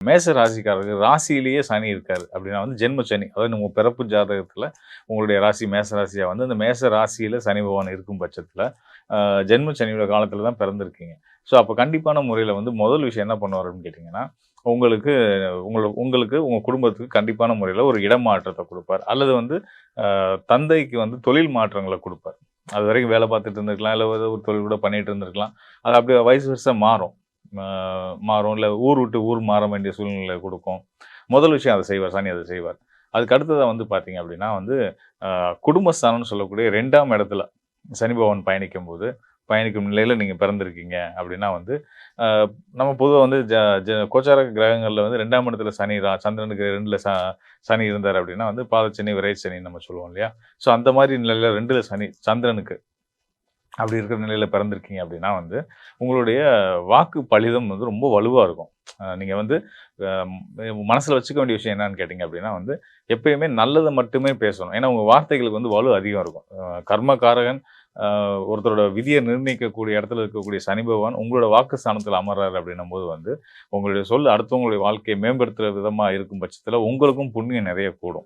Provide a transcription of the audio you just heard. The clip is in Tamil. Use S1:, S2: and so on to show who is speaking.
S1: மேச ராசிக்காரருக்கு ராசியிலேயே சனி இருக்காரு அப்படின்னா வந்து ஜென்ம சனி. அதாவது உங்க பிறப்பு ஜாதகத்துல உங்களுடைய ராசி மேச ராசியா வந்து அந்த மேச ராசியில சனி பகவான் இருக்கும் பட்சத்துல, ஜென்ம சனியோட காலத்துல தான் பிறந்திருக்கீங்க. ஸோ அப்ப கண்டிப்பான முறையில வந்து முதல் விஷயம் என்ன பண்ணுவாரு அப்படின்னு கேட்டீங்கன்னா, உங்களுக்கு உங்களுக்கு உங்க குடும்பத்துக்கு கண்டிப்பான முறையில ஒரு இடமாற்றத்த குடுப்பார். அல்லது வந்து தந்தைக்கு வந்து தொழில் மாற்றங்கள குடுப்பார். அதுவரைக்கும் வேலை பார்த்துட்டு இருந்திருக்கலாம். இல்ல ஏதோ ஒரு தொழில் கூட பண்ணிட்டு இருந்திருக்கலாம். அது அப்படியே வயசு வருஷம் மாறும். அ மாறும். இல்ல ஊர் விட்டு ஊர் மாற வேண்டிய சூழ்நிலை குடுக்கும். முதல் விஷயம் அத செய்வார். சனி அத செய்வார். அதுக்கு அடுத்ததா வந்து பார்த்தீங்க அப்படின்னா வந்து, குடும்பஸ்தானம்னு சொல்லக்கூடிய 2ஆம் இடத்துல சனி பகவான் பயணிக்கும் நிலையில நீங்க பிறந்திருக்கீங்க அப்படின்னா வந்து, அ நம்ம பொதுவா வந்து ஜ ஜ கோச்சார கிரகங்கள்ல வந்து 2ஆம் இடத்துல சந்திரனுக்கு 2ல சனி இருந்தார் அப்படின்னா வந்து பாதச்சனி, விரைச்சனின்னு நம்ம சொல்லுவோம் இல்லையா? ஸோ அந்த மாரி நிலையில 2ல சனி சந்திரனுக்கு அப்படி இருக்கிற நிலையில பிறந்திருக்கீங்க அப்படின்னா வந்து, உங்களுடைய வாக்கு பலிதம் வந்து ரொம்ப வலுவா இருக்கும். நீங்க வந்து அ மனசுல வச்சுக்க வேண்டிய விஷயம் என்னன்னு கேட்டீங்க அப்படின்னா வந்து, எப்பயுமே நல்லத மட்டுமே பேசணும். ஏன்னா, உங்க வார்த்தைகளுக்கு வந்து வலு அதிகம் இருக்கும். கர்மகாரகன் ஒருத்தரோட விதிய நிர்ணயிக்கக்கூடிய இடத்துல இருக்கக்கூடிய சனி பகவான் உங்களோட வாக்கு ஸ்தானத்துல அமர்றாரு அப்படின்னும்போது வந்து, உங்களுடைய சொல் அடுத்தவங்களுடைய வாழ்க்கையை மேம்படுத்துற விதமா இருக்கும் பட்சத்துல, உங்களுக்கும் புண்ணியம் நெறைய கூடும்.